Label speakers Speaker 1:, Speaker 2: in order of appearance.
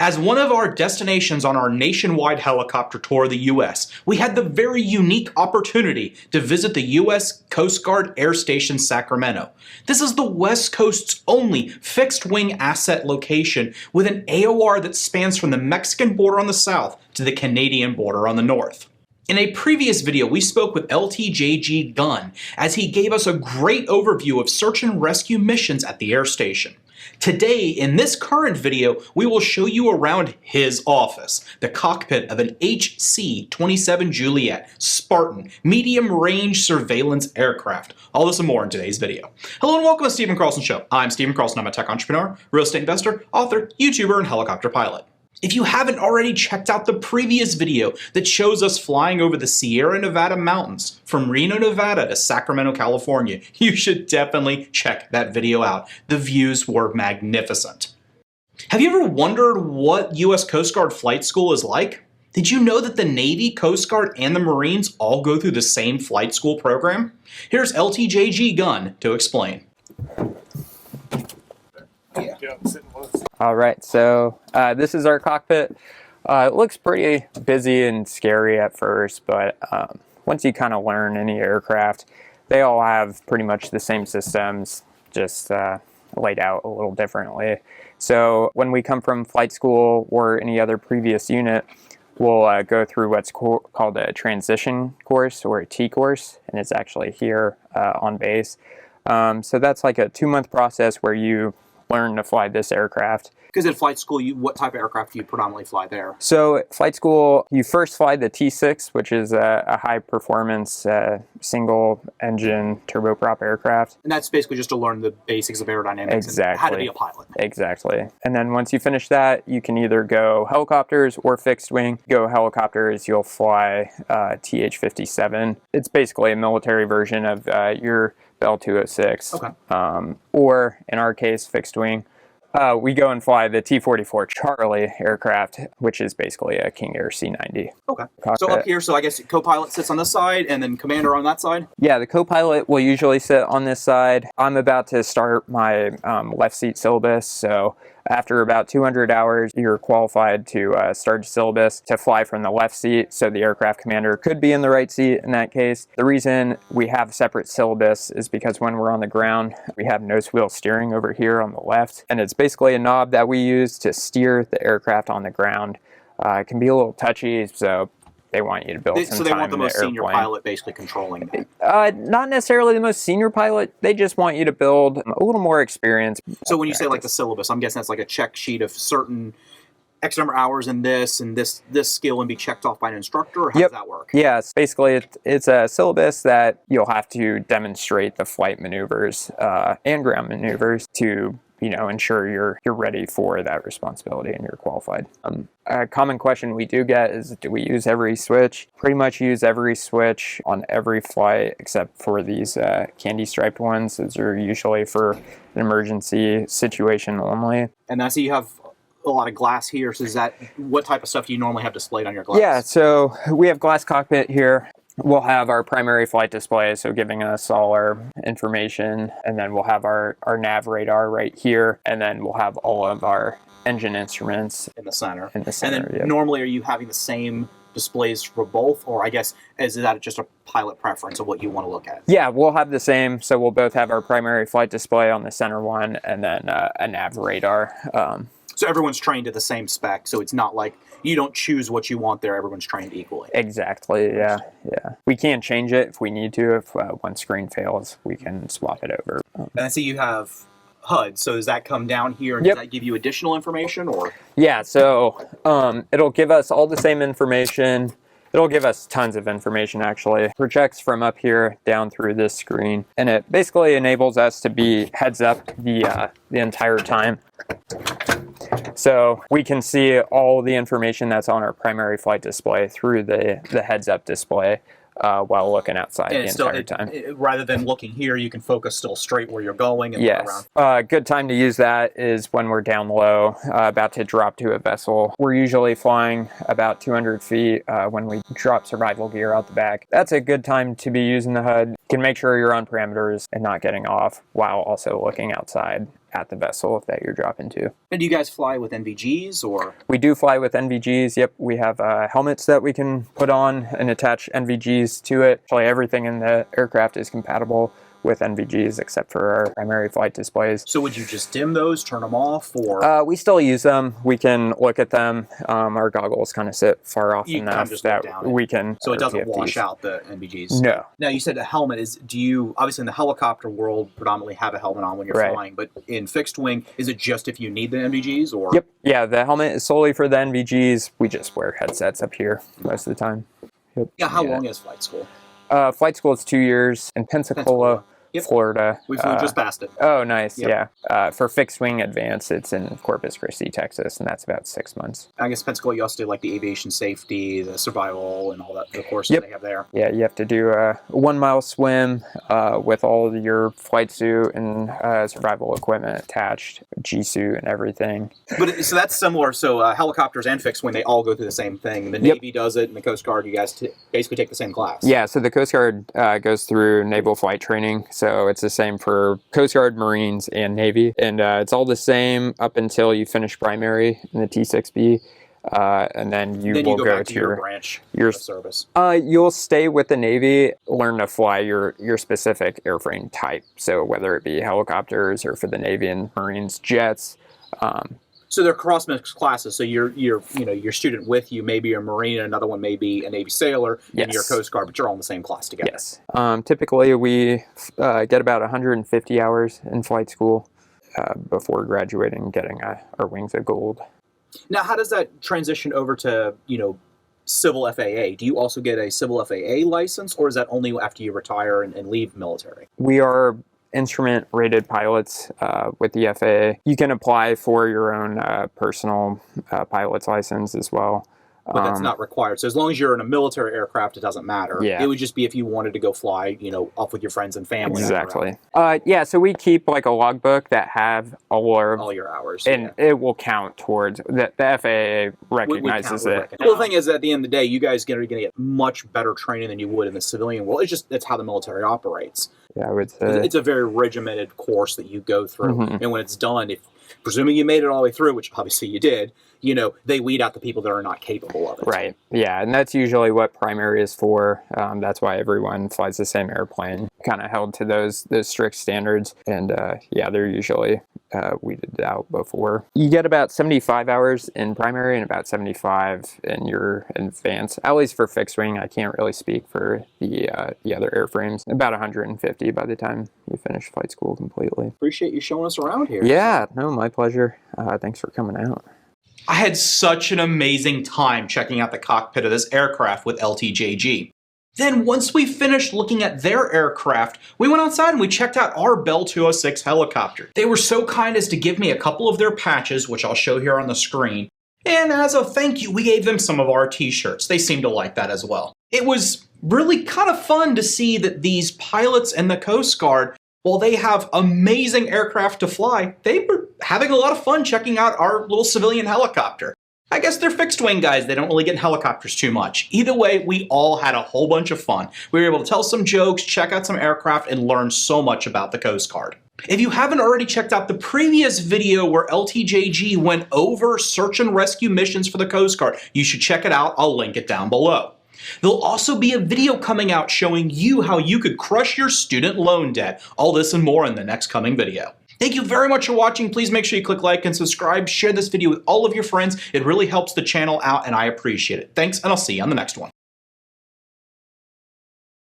Speaker 1: As one of our destinations on our nationwide helicopter tour of the U.S., we had the very unique opportunity to visit the U.S. Coast Guard Air Station Sacramento. This is the West Coast's only fixed-wing asset location with an AOR that spans from the Mexican border on the south to the Canadian border on the north. In a previous video, we spoke with LTJG Gunn as he gave us a great overview of search and rescue missions at the air station. Today, in this current video, we will show you around his office, the cockpit of an HC-27 Juliet Spartan medium-range surveillance aircraft. All this and more in today's video. Hello and welcome to Stephen Carlson Show. I'm Stephen Carlson. I'm a tech entrepreneur, real estate investor, author, YouTuber, and helicopter pilot. If you haven't already checked out the previous video that shows us flying over the Sierra Nevada mountains from Reno, Nevada to Sacramento, California, you should definitely check that video out. The views were magnificent. Have you ever wondered what U.S. Coast Guard flight school is like? Did you know that the Navy, Coast Guard, and the Marines all go through the same flight school program? Here's LTJG Gunn to explain.
Speaker 2: All right, so this is our cockpit. It looks pretty busy and scary at first, but once you kind of learn any aircraft, they all have pretty much the same systems, just laid out a little differently. So when we come from flight school or any other previous unit, we'll go through what's called a transition course or a T course, and it's actually here on base. So that's like a 2-month process where you learn to fly this aircraft.
Speaker 3: Because in flight school, what type of aircraft do you predominantly fly there?
Speaker 2: So at flight school, you first fly the T6, which is a high-performance single-engine turboprop aircraft.
Speaker 3: And that's basically just to learn the basics of aerodynamics
Speaker 2: exactly.
Speaker 3: And how to be a pilot.
Speaker 2: Exactly. And then once you finish that, you can either go helicopters or fixed wing. Go helicopters, you'll fly TH-57. It's basically a military version of your Bell 206.
Speaker 3: Okay.
Speaker 2: Or in our case, fixed wing. We go and fly the T-44 Charlie aircraft, which is basically a King Air C-90.
Speaker 3: Okay. So up here, so I guess co-pilot sits on this side and then commander on that side?
Speaker 2: Yeah, the co-pilot will usually sit on this side. I'm about to start my left seat syllabus, so after about 200 hours, you're qualified to start syllabus to fly from the left seat, so the aircraft commander could be in the right seat in that case. The reason we have separate syllabus is because when we're on the ground, we have nose wheel steering over here on the left, and it's basically a knob that we use to steer the aircraft on the ground. It can be a little touchy, so they want you to build some time.
Speaker 3: So they want the most senior
Speaker 2: airplane.
Speaker 3: pilot basically controlling that?
Speaker 2: Not necessarily the most senior pilot. They just want you to build a little more experience.
Speaker 3: So when you say like the syllabus, I'm guessing that's like a check sheet of certain X number of hours in this and this skill and be checked off by an instructor? Or how does that work?
Speaker 2: Yes, basically it's a syllabus that you'll have to demonstrate the flight maneuvers and ground maneuvers to ensure you're ready for that responsibility and you're qualified. A common question we do get is, do we use every switch? Pretty much use every switch on every flight except for these candy striped ones. Those are usually for an emergency situation only.
Speaker 3: And I see you have a lot of glass here. So what type of stuff do you normally have displayed on your glass?
Speaker 2: Yeah, so we have glass cockpit here. We'll have our primary flight display, so giving us all our information, and then we'll have our nav radar right here, and then we'll have all of our engine instruments
Speaker 3: in the center.
Speaker 2: And then
Speaker 3: normally are you having the same displays for both, or I guess is that just a pilot preference of what you want to look at?
Speaker 2: Yeah, we'll have the same, so we'll both have our primary flight display on the center one, and then a nav radar.
Speaker 3: So everyone's trained at the same spec, so it's not like you don't choose what you want there, everyone's trained equally.
Speaker 2: Exactly, yeah. We can change it if we need to. If one screen fails, we can swap it over.
Speaker 3: And I see you have HUD, so does that come down here and does that give you additional information? Or?
Speaker 2: Yeah, so it'll give us all the same information. It'll give us tons of information, actually. Projects from up here down through this screen, and it basically enables us to be heads up the entire time. So we can see all the information that's on our primary flight display through the heads-up display while looking outside the entire time.
Speaker 3: Rather than looking here, you can focus still straight where you're going and
Speaker 2: look around. A good time to use that is when we're down low, about to drop to a vessel. We're usually flying about 200 feet when we drop survival gear out the back. That's a good time to be using the HUD. You can make sure you're on parameters and not getting off while also looking outside at the vessel that you're dropping to.
Speaker 3: And do you guys fly with NVGs or?
Speaker 2: We do fly with NVGs. Yep, we have helmets that we can put on and attach NVGs to it. Actually, everything in the aircraft is compatible with NVGs except for our primary flight displays.
Speaker 3: So would you just dim those, turn them off, or?
Speaker 2: We still use them. We can look at them. Our goggles kind of sit far off enough that we can.
Speaker 3: So it doesn't wash out the NVGs?
Speaker 2: No.
Speaker 3: Now you said a helmet is, do you, obviously in the helicopter world, predominantly have a helmet on when you're flying, but in fixed wing, is it just if you need the NVGs or?
Speaker 2: Yep. Yeah, the helmet is solely for the NVGs. We just wear headsets up here most of the time. Yep.
Speaker 3: Yeah, how long is flight school?
Speaker 2: Flight school is 2 years in Pensacola. Florida.
Speaker 3: We flew just past it.
Speaker 2: Oh, nice. Yep. Yeah. For fixed wing advanced, it's in Corpus Christi, Texas, and that's about 6 months.
Speaker 3: I guess Pensacola, you also do like the aviation safety, the survival, and all that, the courses they have there.
Speaker 2: Yeah, you have to do a 1 mile swim with all of your flight suit and survival equipment attached, G suit and everything.
Speaker 3: But so that's similar. So helicopters and fixed wing, they all go through the same thing. The Navy does it, and the Coast Guard, you guys basically take the same class.
Speaker 2: Yeah, so the Coast Guard goes through naval flight training. So it's the same for Coast Guard, Marines, and Navy. And it's all the same up until you finish primary in the T6B. And then you will go
Speaker 3: back
Speaker 2: to
Speaker 3: your branch of service.
Speaker 2: You'll stay with the Navy, learn to fly your specific airframe type. So whether it be helicopters or for the Navy and Marines, jets.
Speaker 3: So they're cross-mixed classes. So your student with you may be a Marine, and another one may be a Navy sailor, and you're Coast Guard, but you're all in the same class together.
Speaker 2: Yes. Typically, we get about 150 hours in flight school before graduating, getting our wings of gold.
Speaker 3: Now, how does that transition over to civil FAA? Do you also get a civil FAA license, or is that only after you retire and leave military?
Speaker 2: We are instrument rated pilots with the FAA. You can apply for your own personal pilot's license as well.
Speaker 3: But that's not required. So as long as you're in a military aircraft, it doesn't matter.
Speaker 2: Yeah.
Speaker 3: It would just be if you wanted to go fly, off with your friends and family.
Speaker 2: Exactly. So we keep like a logbook that have all
Speaker 3: your hours.
Speaker 2: And it will count towards, the FAA recognizes it.
Speaker 3: Well, the thing is, at the end of the day, you guys are going to get much better training than you would in the civilian world. That's how the military operates.
Speaker 2: Yeah, I would say.
Speaker 3: It's a very regimented course that you go through. Mm-hmm. And when it's done, presuming you made it all the way through, which obviously you did, they weed out the people that are not capable of it.
Speaker 2: Right. Yeah, and that's usually what primary is for. That's why everyone flies the same airplane, kind of held to those strict standards. And they're usually weeded out before. You get about 75 hours in primary and about 75 in your advanced. At least for fixed wing, I can't really speak for the other airframes. About 150 by the time you finish flight school completely.
Speaker 3: Appreciate you showing us around here.
Speaker 2: Yeah, no, my pleasure. Thanks for coming out.
Speaker 1: I had such an amazing time checking out the cockpit of this aircraft with LTJG. Then once we finished looking at their aircraft, we went outside and we checked out our Bell 206 helicopter. They were so kind as to give me a couple of their patches, which I'll show here on the screen. And as a thank you, we gave them some of our t-shirts. They seemed to like that as well. It was really kind of fun to see that these pilots and the Coast Guard, while they have amazing aircraft to fly, they were having a lot of fun checking out our little civilian helicopter. I guess they're fixed wing guys. They don't really get in helicopters too much. Either way, we all had a whole bunch of fun. We were able to tell some jokes, check out some aircraft, and learn so much about the Coast Guard. If you haven't already checked out the previous video where LTJG went over search and rescue missions for the Coast Guard, you should check it out. I'll link it down below. There'll also be a video coming out showing you how you could crush your student loan debt. All this and more in the next coming video. Thank you very much for watching. Please make sure you click like and subscribe. Share this video with all of your friends. It really helps the channel out and I appreciate it. Thanks, and I'll see you on the next one.